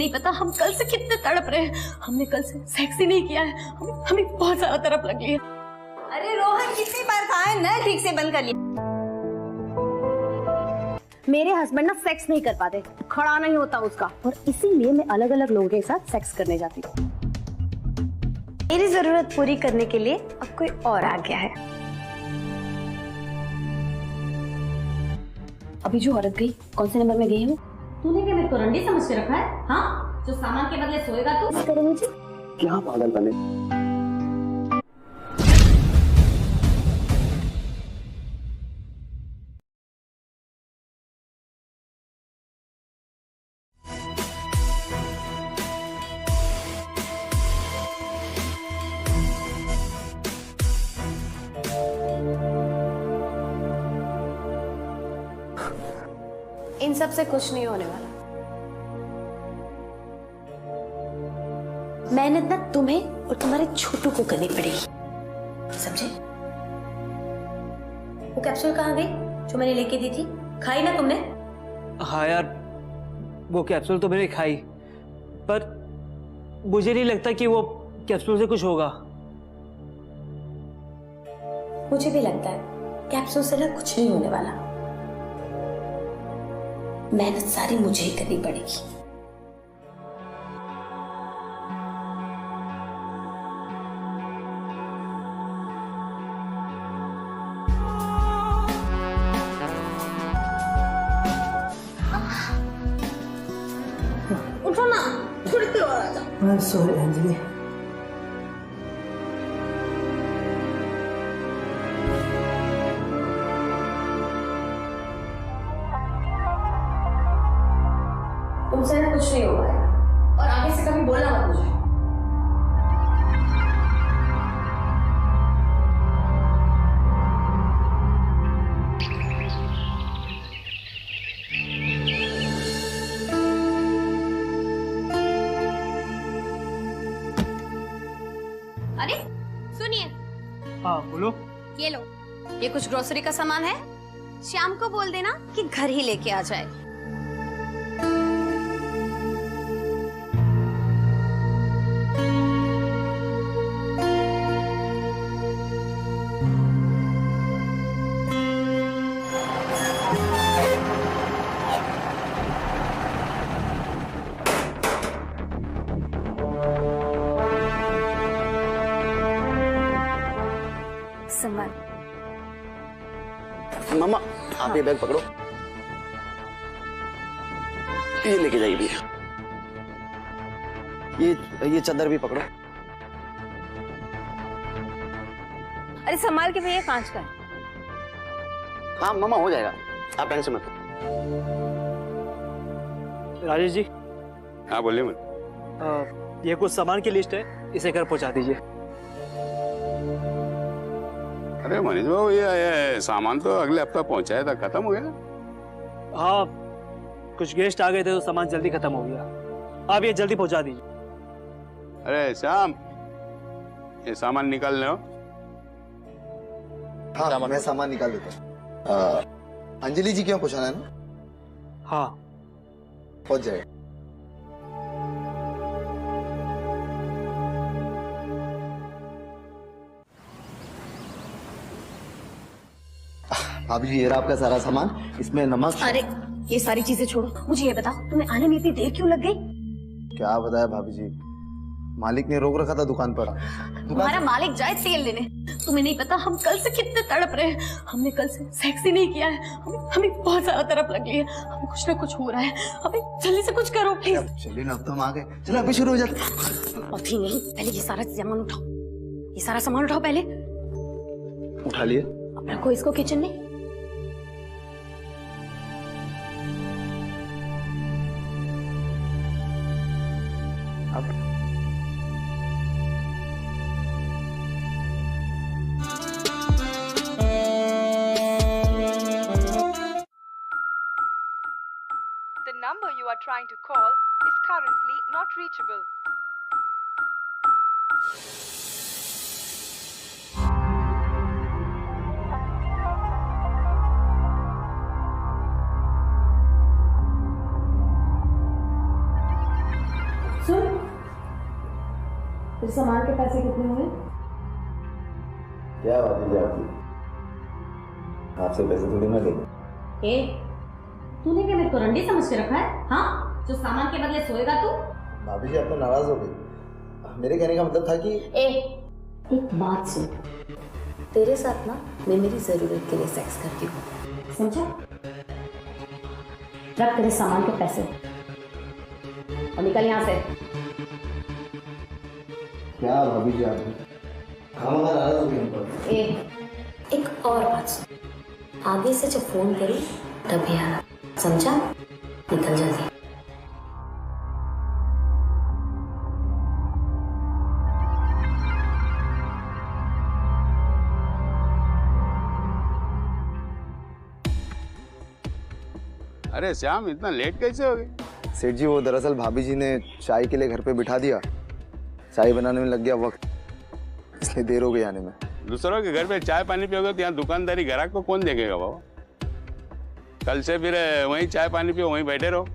नहीं पता हम कल से कितने तड़प रहे हैं। हमने कल से सेक्स ही नहीं किया है, हमें बहुत ज्यादा तड़प लगी है। अरे रोहन कितनी बार कहा है नल ठीक से बंद कर लिया। मेरे हस्बैंड ना सेक्स नहीं कर पाते, खड़ा नहीं होता उसका, और इसीलिए मैं अलग अलग लोगों के साथ सेक्स करने जाती हूँ। मेरी जरूरत पूरी करने के लिए अब कोई और आ गया है। अभी जो औरत गई, कौन से नंबर में गई है वो? तूने क्या मेरे को रंडी समझ के रखा है? हाँ, जो सामान के बदले सोएगा तू। करो मुझे क्या पागल बने। इन सब से कुछ नहीं होने वाला। मेहनत ना तुम्हें और तुम्हारे छोटू को करनी पड़ेगी, समझे? वो कैप्सूल कहाँ गई जो मैंने लेके दी थी? खाई ना तुमने? हाँ यार, वो कैप्सूल तो मैंने खाई, पर मुझे नहीं लगता कि वो कैप्सूल से कुछ होगा। मुझे भी लगता है कैप्सूल से ना कुछ नहीं होने वाला। मेहनत सारी मुझे ही करनी पड़ेगी। उठो ना, थोड़ी देर और आ जाओ। सॉरी अंजलि। तुमसे ना कुछ नहीं होगा और आगे से कभी बोलना मत मुझे। अरे सुनिए। हाँ बोलो। ये लो, ये कुछ ग्रोसरी का सामान है। श्याम को बोल देना कि घर ही लेके आ जाए। संभाल। मामा आप ये बैग पकड़ो, ये लेके जाइए भैया। ये चादर भी पकड़ो। अरे संभाल के भैया, कांच का है। हाँ मामा हो जाएगा, आप टेंशन मत। राजेश जी। हाँ बोलिए मत। ये कुछ सामान की लिस्ट है, इसे घर पहुंचा दीजिए। अरे मनीष बाबू, ये सामान तो अगले हफ्ता पहुंचाया था, खत्म हो गया। हाँ, कुछ गेस्ट आ गए थे तो सामान जल्दी खत्म हो गया। आप ये जल्दी पहुंचा दीजिए। अरे श्याम, ये सामान निकाल लो। हाँ मैं सामान निकाल देता हूँ। अंजलि जी क्यों पहुंचाना है ना? हाँ पहुंच जाएगा। भाभी जी ये रहा आपका सारा सामान, इसमें नमक। अरे ये सारी चीजें छोड़ो, मुझे ये बताओ तुम्हें आने में इतनी देर क्यों लग गई? क्या बताया भाभी जी, मालिक ने रोक रखा था दुकान पर। तुम्हारा मालिक जाए तेल लेने। तुम्हें नहीं पता हम कल से कितने तड़प रहे हैं। हमने कल से सेक्स ही नहीं किया है, हमें बहुत ज्यादा तड़प लगी है। हमें कुछ ना कुछ हो रहा है, हमें जल्दी से कुछ करो प्लीज। चलिए ना, अब तो हम आ गए, चलो अभी शुरू हो जाते। अभी नहीं, पहले ये सारा सामान उठाओ, ये सारा सामान उठाओ पहले। उठा लिए। अब रखो इसको किचन में। The number you are trying to call is currently not reachable. फिर सामान के पैसे कितने हुए? क्या बात है आपकी? आपसे पैसे थोड़ी ना लेंगे। ए, तूने क्या मेरे को रंडी समझ के रखा है? हाँ, जो सामान के बदले सोएगा तू? भाभी जी आप तो नाराज हो गई। मेरे कहने का मतलब था कि एक बात सुन, तेरे साथ ना मैं मेरी जरूरत के लिए सेक्स करती हूँ, समझा? रख तेरे सामान के पैसे और निकल यहाँ से। क्या भाभी जी आप खामा नाराज हो गई हम पर। एक और बात सुन, आगे से जब फोन करूँ तभी आना, समझा? निकल जल्दी। अरे श्याम इतना लेट कैसे हो गए? सेठ जी वो दरअसल भाभी जी ने चाय के लिए घर पे बिठा दिया, चाय बनाने में लग गया वक्त, इसलिए देर हो गई आने में। दूसरों के घर पे चाय पानी पियोगे तो यहाँ दुकानदारी ग्राहक को कौन देखेगा बाबा? कल से फिर वहीं चाय पानी पियो, वहीं बैठे रहो।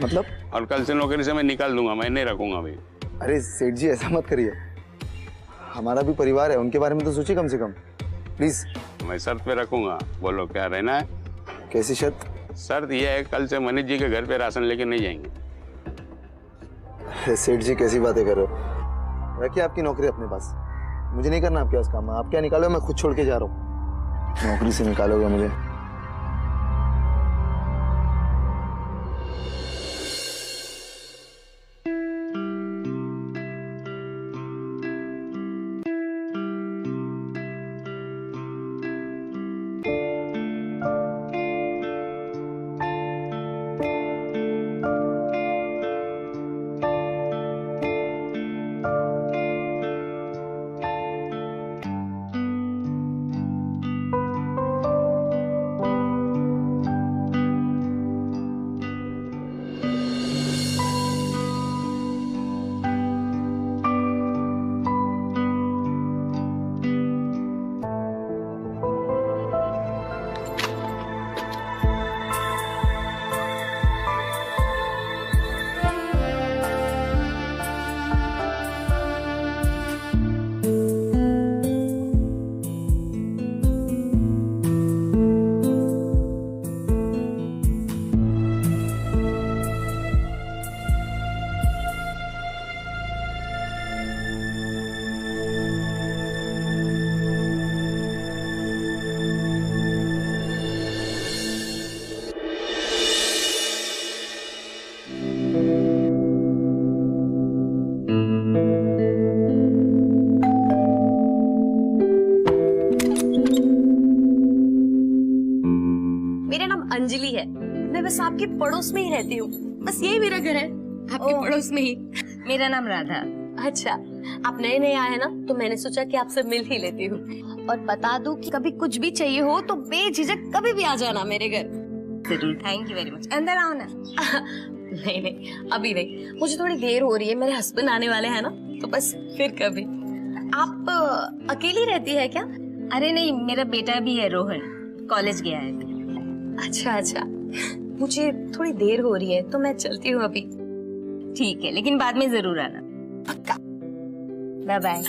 मतलब? और कल से नौकरी से मैं निकाल दूंगा, मैं नहीं रखूंगा भाई। अरे सेठ जी ऐसा मत करिए, हमारा भी परिवार है, उनके बारे में तो सोचिए कम से कम, प्लीज। मैं शर्त पे रखूंगा, बोलो क्या रहना है? कैसी शर्त? शर्त यह है कल से मनीष जी के घर पे राशन लेके नहीं जाएंगे। सेठ जी कैसी बातें कर रहे हो? रखिए आपकी नौकरी अपने पास, मुझे नहीं करना आपके पास काम। आप क्या निकालो, मैं खुद छोड़ के जा रहा हूँ। नौकरी से निकालोगे मुझे? अंजलि है, मैं बस आपके पड़ोस में ही रहती हूँ, बस यही मेरा घर है, आपके पड़ोस में ही। मेरा नाम राधा। अच्छा, आप नए नए आए हैं ना, तो मैंने सोचा कि आपसे मिल ही लेती हूँ। और बता दूं कि कभी कुछ भी चाहिए हो तो बेझिझक कभी भी आ जाना मेरे घर। जरूर, थैंक यू वेरी मच। अंदर आओ ना। नहीं नहीं, अभी नहीं, मुझे थोड़ी देर हो रही है, मेरे हस्बैंड आने वाले हैं ना, तो बस फिर कभी। आप अकेली रहती है क्या? अरे नहीं, मेरा बेटा भी है रोहन, कॉलेज गया है। अच्छा अच्छा, मुझे थोड़ी देर हो रही है तो मैं चलती हूँ अभी। ठीक है, लेकिन बाद में जरूर आना। पक्का। Bye bye.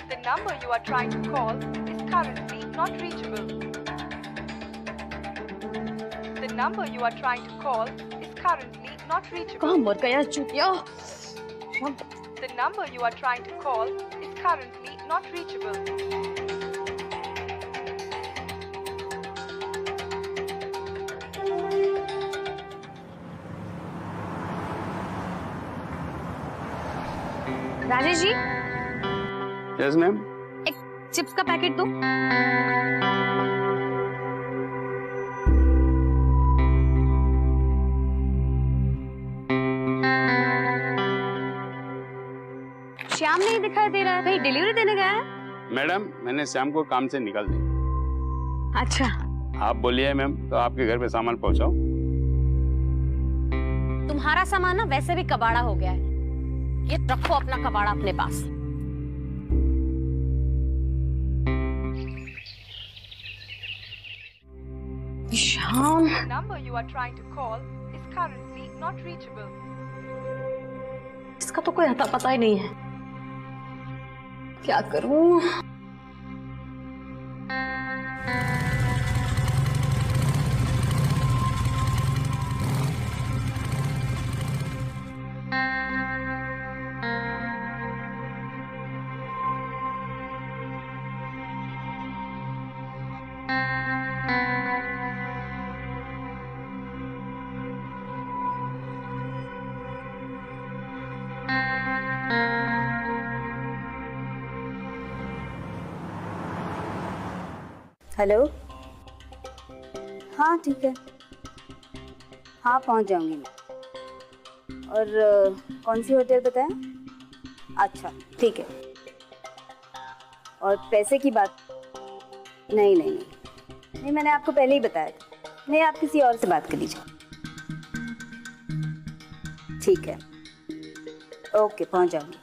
The number you are trying to call is currently not reachable. The number you are trying to call is currently not reachable. कहाँ मर गया चूतिया? The number you are trying to call is currently not reachable. Rajesh ji, yes ma'am. एक chips का packet दो। श्याम नहीं दिखाई दे रहा है, कहीं डिलीवरी देने गया है? मैडम मैंने श्याम को काम से निकाल दिया। अच्छा, आप बोलिए मैम, तो आपके घर पे सामान पहुंचाओ। तुम्हारा सामान ना वैसे भी कबाड़ा हो गया है, ये रखो अपना कबाड़ा अपने पास। Shyam, The number you are trying to call is currently not reachable. इसका तो कोई अता पता ही नहीं है, क्या करूं? हेलो। हाँ ठीक है, हाँ पहुंच जाऊंगी मैं। और कौन सी होटल बताएं? अच्छा ठीक है। और पैसे की बात? नहीं नहीं नहीं नहीं, मैंने आपको पहले ही बताया था। नहीं, आप किसी और से बात कर लीजिए। ठीक है, ओके पहुंच जाऊंगी।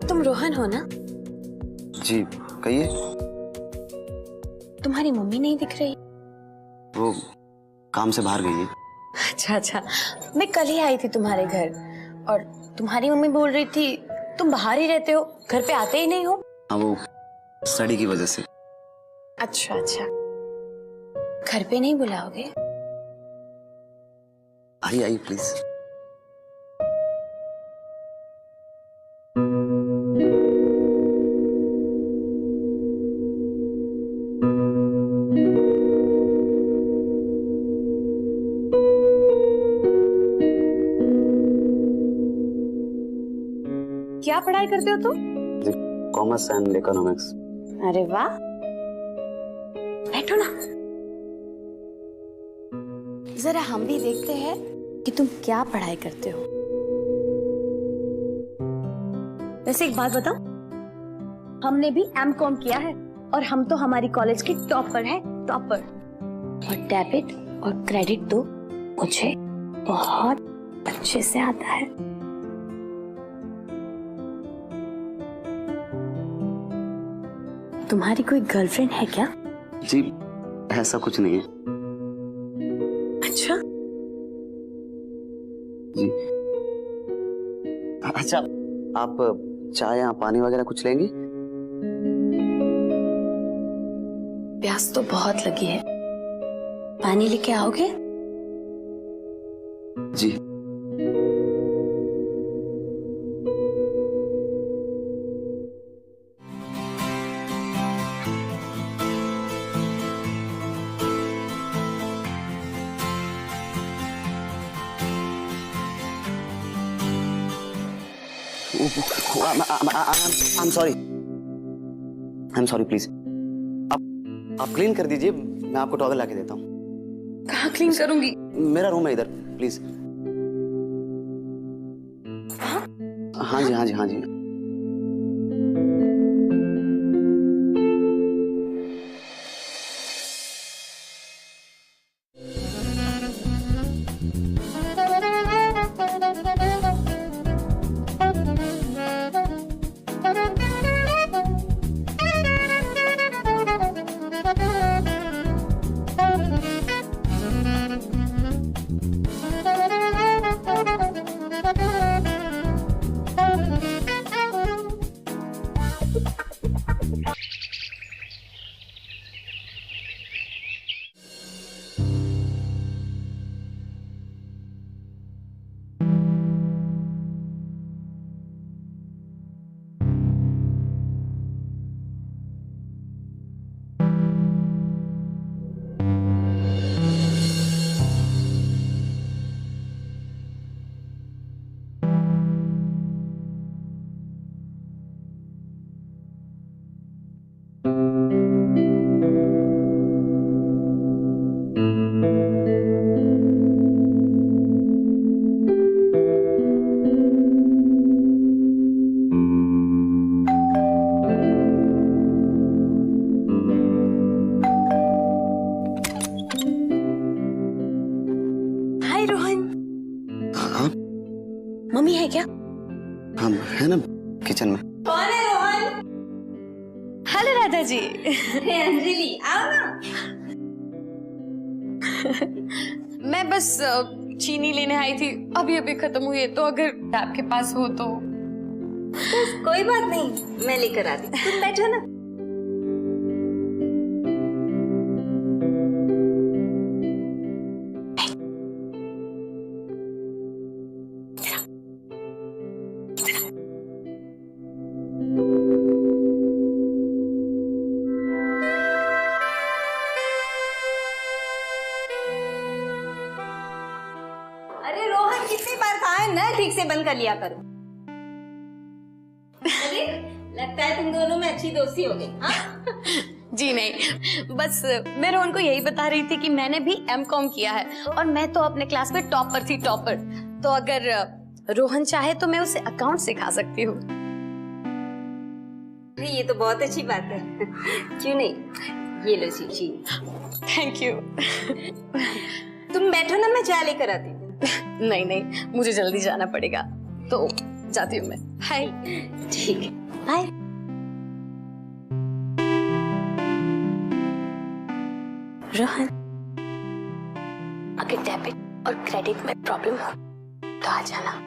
तुम रोहन हो ना? जी कहिए। तुम्हारी मम्मी नहीं दिख रही? वो काम से बाहर गई है। अच्छा अच्छा, मैं कल ही आई थी तुम्हारे घर और तुम्हारी मम्मी बोल रही थी तुम बाहर ही रहते हो, घर पे आते ही नहीं हो। हाँ, वो स्टडी की वजह से। अच्छा अच्छा, घर पे नहीं बुलाओगे? आइए आइए प्लीज। क्या पढ़ाई करते हो तुम? Commerce and economics. अरे वाह, बैठो ना, जरा हम भी देखते हैं कि तुम क्या पढ़ाई करते हो। वैसे एक बात बताओ, हमने भी एमकॉम किया है और हम तो हमारी कॉलेज के टॉपर हैं, टॉपर। और डेबिट और क्रेडिट तो मुझे बहुत अच्छे से आता है। तुम्हारी कोई गर्लफ्रेंड है क्या? जी ऐसा कुछ नहीं है। अच्छा जी। अच्छा, आप चाय या पानी वगैरह कुछ लेंगी? प्यास तो बहुत लगी है, पानी लेके आओगे? जी। I'm sorry. I'm sorry, please. आप क्लीन कर दीजिए, मैं आपको टॉवल लाके देता हूँ। कहाँ क्लीन करूंगी? मेरा रूम है इधर, प्लीज। हाँ जी हाँ जी हाँ जी। हाय रोहन। हाँ मम्मी है क्या? हाँ है ना किचन में। कौन है रोहन? हेलो राधा जी। अंजलि आओ ना। मैं बस चीनी लेने आई थी, अभी अभी खत्म हुई है, तो अगर आपके पास हो तो। कोई बात नहीं, मैं लेकर आती, तुम बैठो ना। अरे रोहन, कितनी बार कहा है नल ठीक से बंद कर लिया करो। अरे लगता है तुम दोनों में अच्छी दोस्ती हो गई। हाँ? जी नहीं, बस मैं रोहन को यही बता रही थी कि मैंने भी एमकॉम किया है और मैं तो अपने क्लास में टॉपर थी, टॉपर। तो अगर रोहन चाहे तो मैं उसे अकाउंट सिखा सकती हूँ। ये तो बहुत अच्छी बात है। क्यों नहीं, ये लो जी। Thank you. तुम बैठो ना, मैं चाय लेकर आती हूँ। नहीं नहीं, मुझे जल्दी जाना पड़ेगा, तो जाती हूँ मैं। हाय। ठीक है, बाय। रोहन, अगर डेबिट और क्रेडिट में प्रॉब्लम हो तो आ जाना।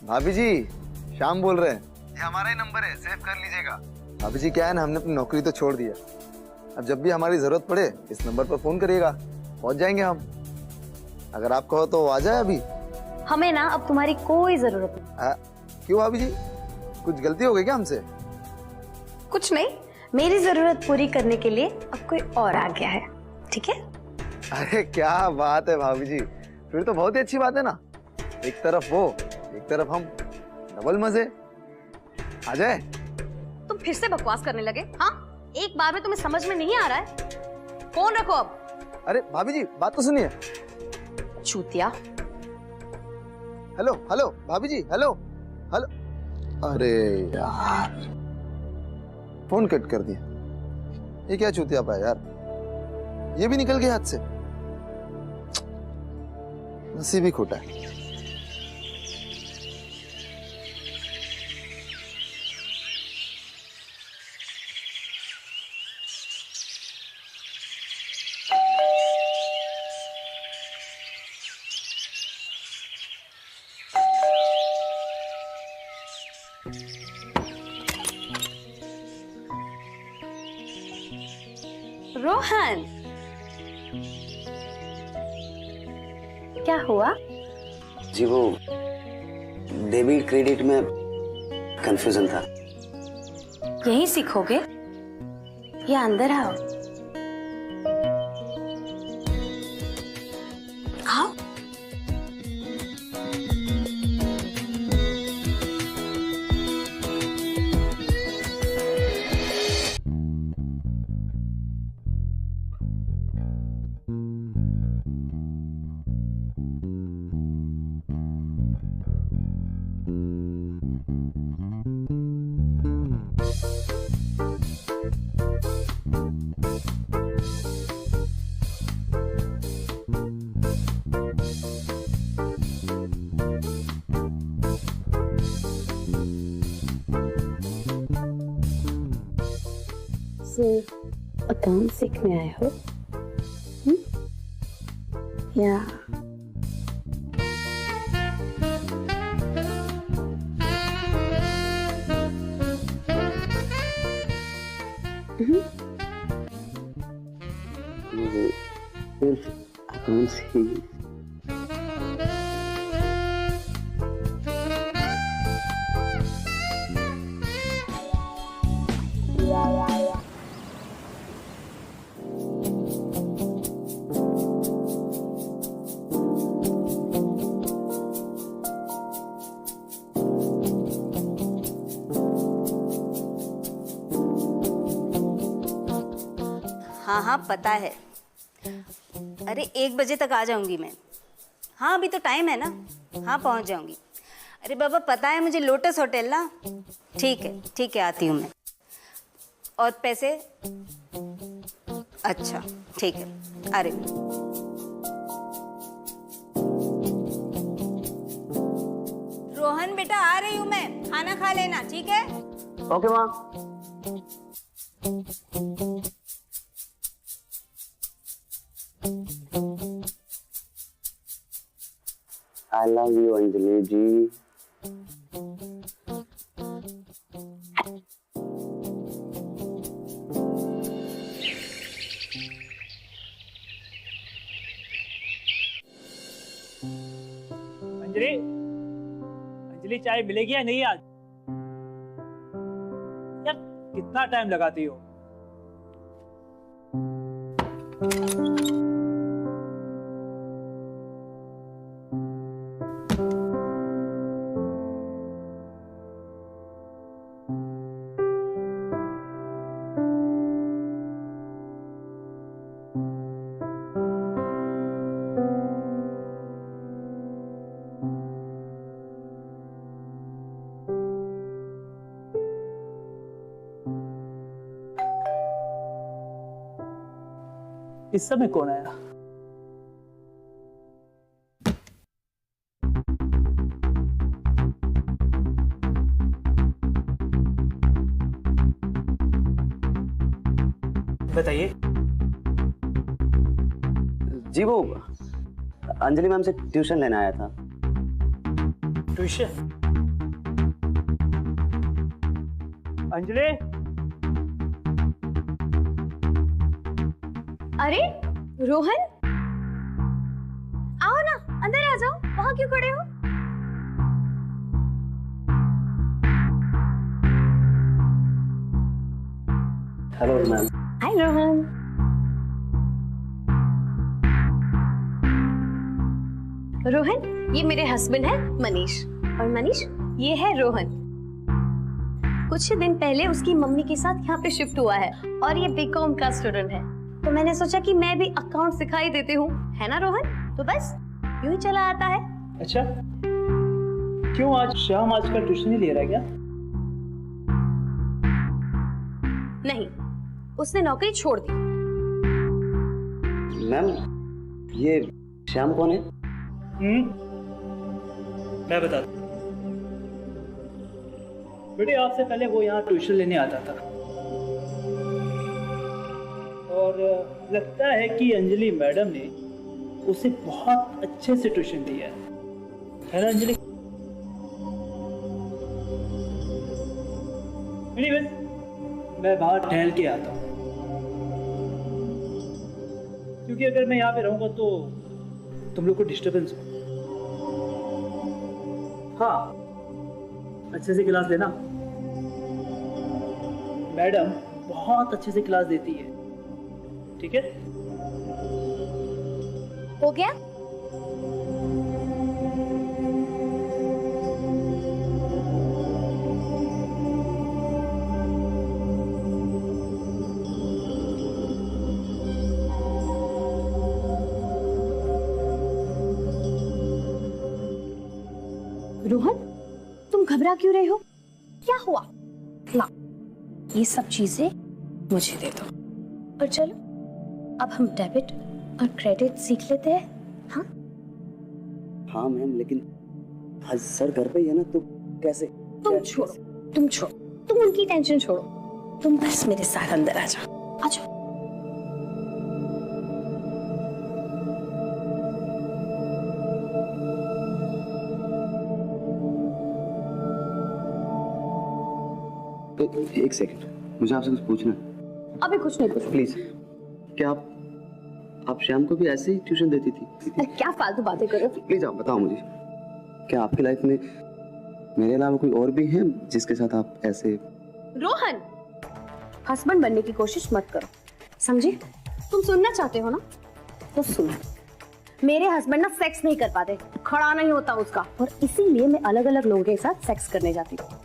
भाभी जी, श्याम बोल रहे हैं। ये हमारा ही नंबर है, सेव कर लीजिएगा। भाभी जी क्या है ना, हमने अपनी नौकरी तो छोड़ दिया। अब जब भी हमारी जरूरत पड़े इस नंबर पर फोन करिएगा, पहुंच जाएंगे हम। अगर आप कहो तो आ जाए अभी। हमें ना अब तुम्हारी कोई जरूरत नहीं। क्यों भाभी जी, कुछ गलती हो गई क्या हमसे? कुछ नहीं, मेरी जरूरत पूरी करने के लिए अब कोई और आ गया है। ठीक है? अरे क्या बात है भाभी जी, फिर तो बहुत ही अच्छी बात है ना। एक तरफ वो, एक तरफ हम, डबल मजे। आ जाए। तुम फिर से बकवास करने लगे? हाँ, एक बार में तुम्हें समझ में नहीं आ रहा है? फोन रखो अब। अरे भाभी जी, बात तो सुनिए। चूतिया। हेलो हेलो भाभी जी, हेलो हेलो। अरे यार, फोन कट कर दिया। ये क्या चूतिया पाया यार, ये भी निकल गया हाथ से। नसीब ही खोटा है। रोहन, क्या हुआ? जी वो डेबिट क्रेडिट में कंफ्यूजन था। यही सीखोगे या अंदर आओ? आओ। अकाउंट सीखने आए हो? या सिर्फ अकाउंट से हाँ हाँ पता है। अरे 1 बजे तक आ जाऊंगी मैं। हाँ अभी तो टाइम है ना। हाँ पहुंच जाऊंगी। अरे बाबा पता है मुझे, लोटस होटल ना। ठीक है आती हूँ मैं। और पैसे? अच्छा ठीक है, आ रही हूँ। रोहन बेटा आ रही हूँ मैं, खाना खा लेना ठीक है? ओके माँ। I love you अंजलि जी। अंजलि चाय मिलेगी या नहीं आज? यार कितना टाइम लगाती हो? इस समय कौन आया? बताइए। जी वो अंजलि मैम से ट्यूशन लेने आया था। ट्यूशन? अंजलि? अरे रोहन, आओ ना, अंदर आ जाओ। वहां क्यों खड़े हो? Hello ma'am. Hi Rohan. Rohan ये मेरे हस्बैंड है मनीष, और मनीष ये है रोहन। कुछ दिन पहले उसकी मम्मी के साथ यहाँ पे शिफ्ट हुआ है और ये बीकॉम का स्टूडेंट है, तो मैंने सोचा कि मैं भी अकाउंट सिखाई देती हूँ, है ना रोहन? तो बस यूं ही चला आता है। अच्छा क्यों आज शाम आजकल ट्यूशन नहीं ले रहा क्या? नहीं, उसने नौकरी छोड़ दी। मैम ये श्याम कौन है? मैं बता दूं। बेटे आपसे पहले वो यहाँ ट्यूशन लेने आता था, और लगता है कि अंजलि मैडम ने उसे बहुत अच्छे से ट्यूशन दिया है ना अंजलि? Anyways, मैं बाहर टहल के आता हूँ, क्योंकि अगर मैं यहाँ पे रहूंगा तो तुम लोग को डिस्टरबेंस हो। हाँ अच्छे से क्लास देना, मैडम बहुत अच्छे से क्लास देती है, ठीक है? हो गया? रोहन तुम घबरा क्यों रहे हो? क्या हुआ? ला, ये सब चीजें मुझे दे दो और चलो अब हम डेबिट और क्रेडिट सीख लेते हैं। हाँ हाँ मैम, लेकिन आज सर घर पे ही है ना, तो कैसे? तुम छोड़ो, तुम उनकी टेंशन छोड़ो, तुम बस मेरे साथ अंदर आ जाओ। आ जाओ। एक सेकंड, मुझे आपसे कुछ पूछना है। अभी कुछ नहीं पूछो। प्लीज, क्या आप श्याम को भी ऐसे ही ट्यूशन देती थी? क्या फालतू बातें कर रहे हो? प्लीज आप बताओ मुझे, क्या आपकी लाइफ में मेरे अलावा कोई और भी है जिसके साथ आप ऐसे? रोहन हस्बैंड बनने की कोशिश मत करो, समझे? तुम सुनना चाहते हो ना तो सुनो। मेरे हस्बैंड ना सेक्स नहीं कर पाते, खड़ा नहीं होता उसका, और इसीलिए मैं अलग अलग लोगों के साथ सेक्स करने जाती हूँ।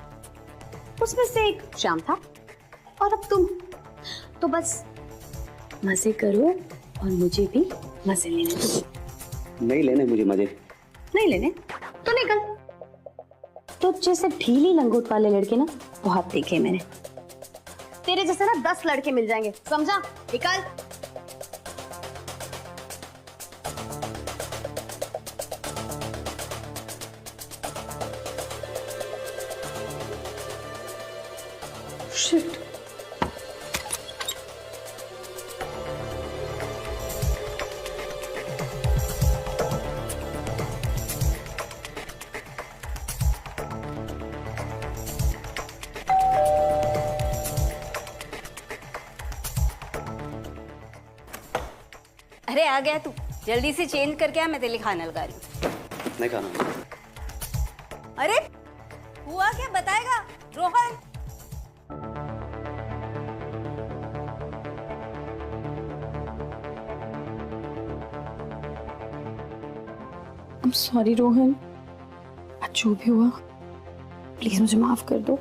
उसमें से एक श्याम था और अब तुम। तो बस मजे करो और मुझे भी मजे लेने दो। नहीं लेने मुझे मजे। नहीं लेने तो निकल। तो जैसे ढीली लंगोट वाले लड़के ना बहुत देखे मैंने। तेरे जैसे ना 10 लड़के मिल जाएंगे, समझा? निकल। Shit. अरे आ गया तू, जल्दी से चेंज करके आ, मैं तेरे लिए खाना लगा रही हूँ। नहीं खाना। अरे हुआ क्या बताएगा रोहन? I'm sorry रोहन, आज जो भी हुआ प्लीज मुझे माफ कर दो।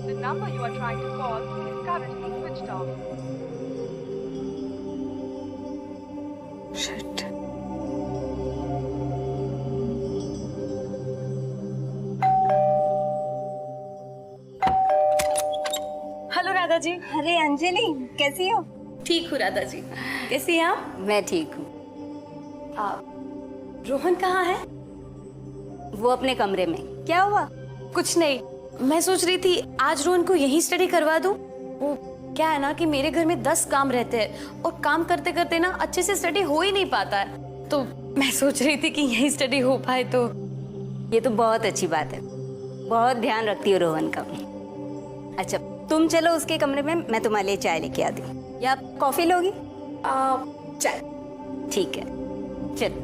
The number you are trying to call is currently switched off. Shit. Hello Radha ji. अरे अंजलि कैसी हो? ठीक हूँ राधा जी, कैसी हैं आप? मैं ठीक हूँ। रोहन कहाँ है? वो अपने कमरे में। क्या हुआ? कुछ नहीं, मैं सोच रही थी आज रोहन को यहीं स्टडी करवा दूं। वो क्या है ना कि मेरे घर में 10 काम रहते हैं और काम करते करते ना अच्छे से स्टडी हो ही नहीं पाता है, तो मैं सोच रही थी कि यहीं स्टडी हो पाए तो। ये तो बहुत अच्छी बात है, बहुत ध्यान रखती हो रोहन का। अच्छा तुम चलो उसके कमरे में, मैं तुम्हारे लिए चाय लेके आती हूँ। या कॉफी लोगी? चाय। ठीक है चल।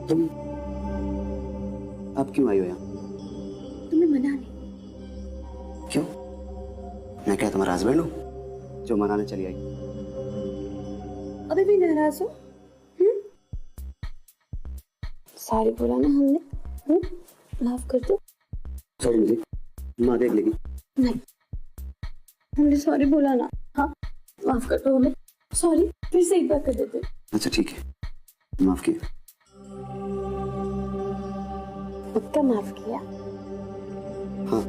तुम अब क्यों आई हो यहाँ? तुम्हें मना नहीं? क्यों? मैं क्या तुम्हारा हस्बैंड हूँ जो मनाने चली आई? अभी भी नाराज हो? सॉरी बोला ना हमने, माफ कर दो। सॉरी मुझे माँ देख लेगी। नहीं, हमने सॉरी बोला ना। हाँ माफ कर दो हमें। सॉरी, फिर से एक बार कर देते। अच्छा ठीक है, माफ किया। पक्का माफ किया? हाँ।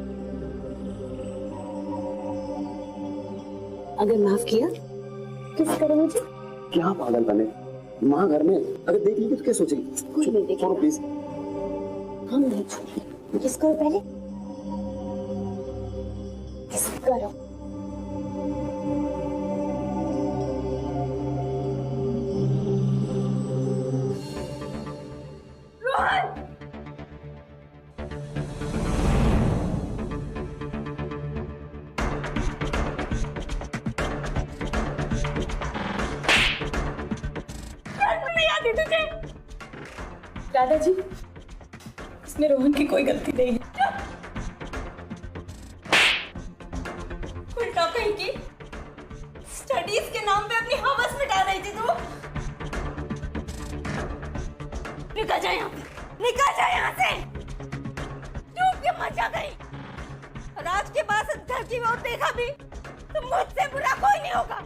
अगर माफ किया किस करो मुझे? क्या पागल बने, माँ घर में अगर देख लेगी तो क्या सोचेगी? कुछ नहीं देखेगा। प्लीज। हम नहीं छोड़ेंगे। किस करो पहले? किस करो? दादाजी, इसमें रोहन की कोई गलती नहीं है। उल्टा कहीं की स्टडीज के नाम पे अपनी हवस मिटा रही थी तू। निकल जा यहाँ, निकल जा यहाँ से। डूब के मर जा गई। और आज के बाद घर की ओर देखा भी तो मुझसे बुरा कोई नहीं होगा।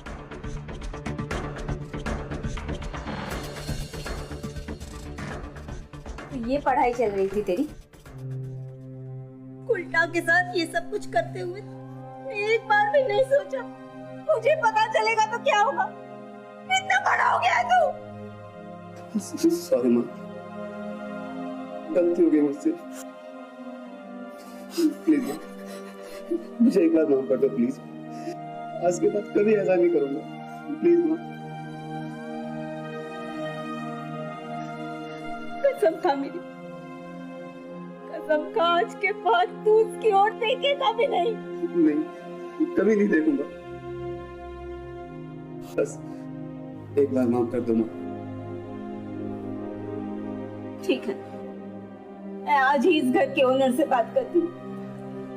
ये पढ़ाई चल रही थी तेरी? उल्टा के साथ ये सब कुछ करते हुए एक बार भी नहीं सोचा मुझे पता चलेगा तो क्या होगा। इतना बड़ा हो गया है तू। सॉरी माँ, गलती हो गई मुझसे। प्लीज मुझे एक बार माफ कर दो प्लीज। आज के बाद कभी ऐसा नहीं करूंगा प्लीज माँ। कसम खा मेरी, कसम खा, आज के बाद तू उसकी ओर देखेगा भी नहीं। नहीं, कभी नहीं देखूंगा। बस एक बार माफ कर दो माँ। ठीक है, मैं आज ही इस घर के ओनर से बात करती हूँ।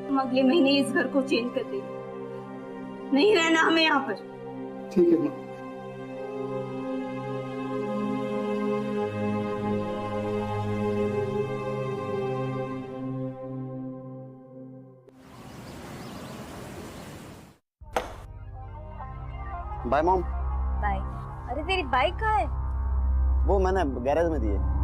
हम अगले महीने इस घर को चेंज कर देंगे, नहीं रहना हमें यहाँ पर। ठीक है माँ। Bye mom. बाय। अरे तेरी बाइक कहाँ है? वो मैंने गैरेज में दी है।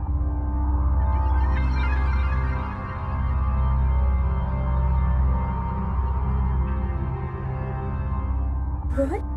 रोहन,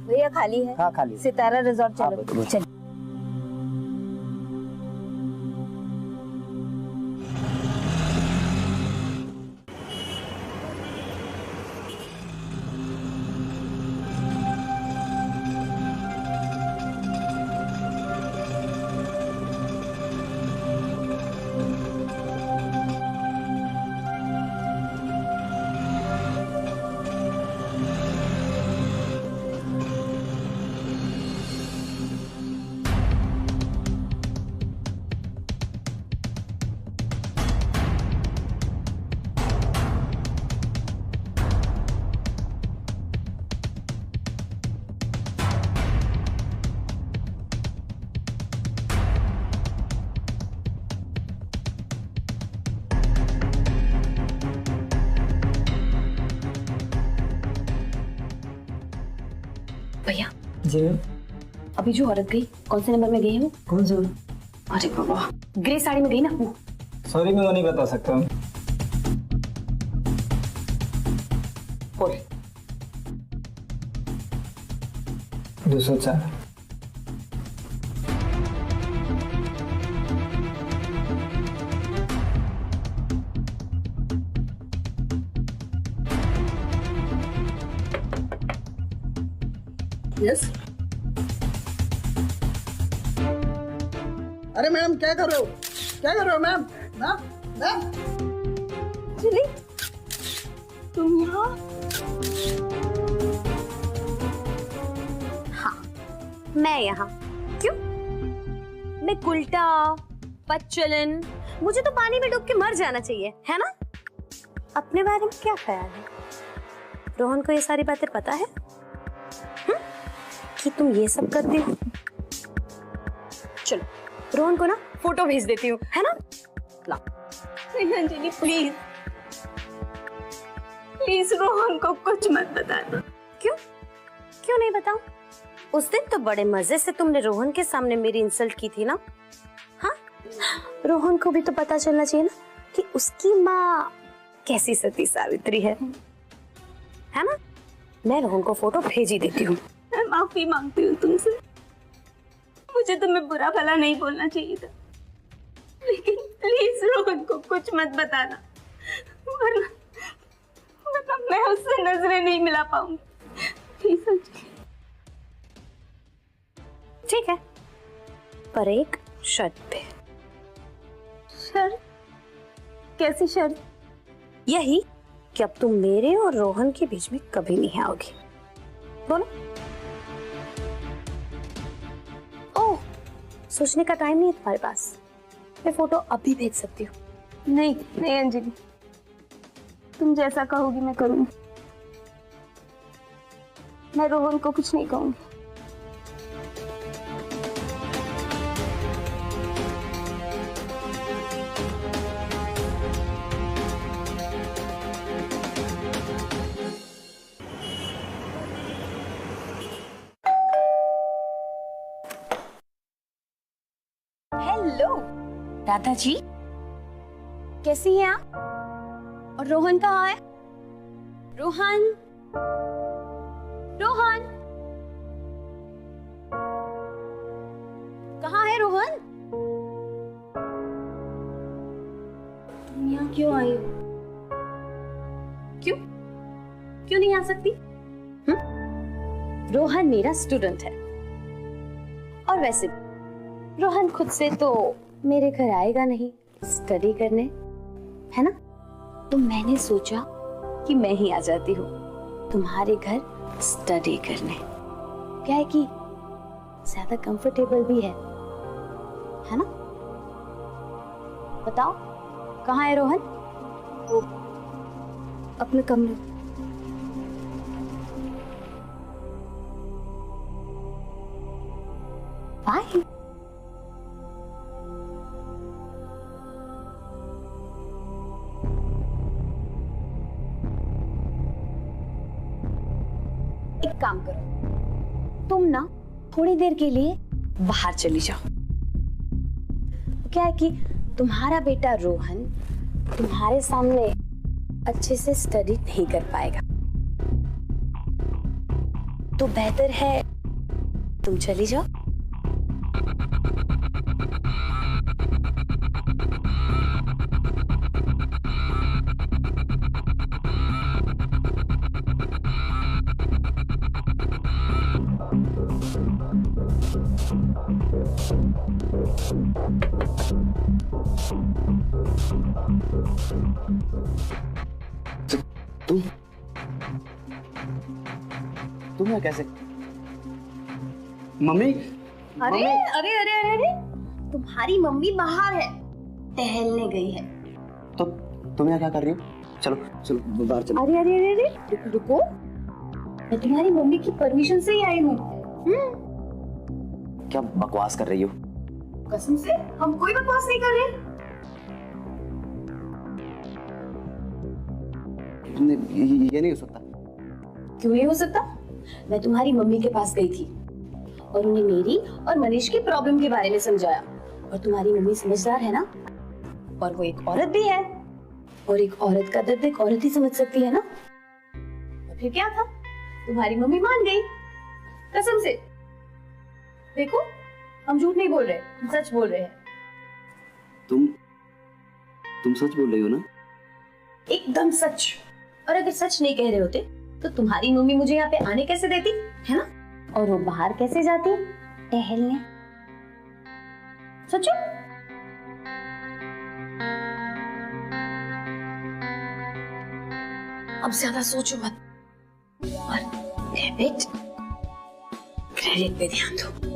भैया खाली है? हाँ खाली। सितारा रिजॉर्ट चलो। चल। भैया जी अभी जो औरत गई, कौन से नंबर में गई है वो? कौन सा? अरे बाबा, ग्रे साड़ी में गई ना वो। सॉरी मैं वो नहीं बता सकता हूँ। बोल। 204। यस। अरे मैम क्या कर रहे हो? क्या कर रहे हो मैम? मैम मैम चली तुम यहाँ? हाँ, मैं यहाँ। क्यों? मैं उल्टा बदचलन, मुझे तो पानी में डूब के मर जाना चाहिए, है ना? अपने बारे में क्या ख्याल है? रोहन को ये सारी बातें पता है कि तुम ये सब करती हो? चलो रोहन को ना फोटो भेज देती हूँ, है ना? ला। नहीं अंजलि प्लीज, प्लीज रोहन को कुछ मत बताना। क्यों? क्यों नहीं बताऊं? उस दिन तो बड़े मजे से तुमने रोहन के सामने मेरी इंसल्ट की थी ना? हाँ, रोहन को भी तो पता चलना चाहिए ना कि उसकी माँ कैसी सती सावित्री है ना? मैं रोहन को फोटो भेज ही देती हूँ। मैं माफी मांगती हूँ तुमसे, मुझे तुम्हें बुरा भला नहीं बोलना चाहिए था, लेकिन प्लीज रोहन को कुछ मत बताना, वरना मैं उससे नजरें नहीं मिला पाऊंगी। प्लीज अंजलि। ठीक है, पर एक शर्त पे। शर्त? कैसी शर्त? यही कि अब तुम मेरे और रोहन के बीच में कभी नहीं आओगी। बोलो। ओह, सोचने का टाइम नहीं है तुम्हारे पास? मैं फोटो अभी भेज सकती हूँ। नहीं नहीं अंजलि, तुम जैसा कहोगी मैं करूंगी। मैं रोहन को कुछ नहीं कहूंगी। दादाजी कैसी हैं आप? और रोहन कहाँ है? रोहन, रोहन कहाँ है रोहन? तुम यहाँ क्यों आई हो? क्यों क्यों नहीं आ सकती? रोहन मेरा स्टूडेंट है और वैसे रोहन खुद से तो मेरे घर आएगा नहीं स्टडी करने, है ना? तो मैंने सोचा कि मैं ही आ जाती हूँ तुम्हारे घर स्टडी करने। क्या है कि ज्यादा कंफर्टेबल भी है ना? बताओ कहाँ है रोहन? वो अपने कमरे। बाय। एक काम करो, तुम ना थोड़ी देर के लिए बाहर चली जाओ। क्या है कि तुम्हारा बेटा रोहन तुम्हारे सामने अच्छे से स्टडी नहीं कर पाएगा, तो बेहतर है तुम चली जाओ। तुम यहाँ कैसे? मम्मी अरे अरे अरे अरे अरे तुम्हारी मम्मी बाहर है, टहलने गई है। तो तुम यहाँ क्या कर रही हो? चलो चलो बाहर चलो। अरे अरे अरे अरे रुको, मैं तुम्हारी मम्मी की परमिशन से ही आई हूँ। क्या बकवास कर रही हो? कसम से हम कोई बकवास नहीं कर रहे। ये नहीं हो सकता। क्यों नहीं हो सकता? मैं तुम्हारी मम्मी के पास गई थी और उन्हें मेरी और मनीष की प्रॉब्लम के बारे में समझाया, और तुम्हारी मम्मी समझदार है ना, और वो एक औरत भी है, और एक औरत का दर्द एक औरत ही समझ सकती है ना। और फिर क्या था, तुम्हारी मम्मी मान गई कसम से। देखो हम झूठ नहीं बोल रहे, हम सच बोल रहे हैं। तुम सच बोल रही हो ना? एकदम सच। और अगर सच नहीं कह रहे होते तो तुम्हारी मम्मी मुझे यहाँ पे आने कैसे देती, है ना? और वो बाहर कैसे जाती टहलने? सोचो। अब ज्यादा सोचो मत और डेबिट क्रेडिट पे ध्यान दो।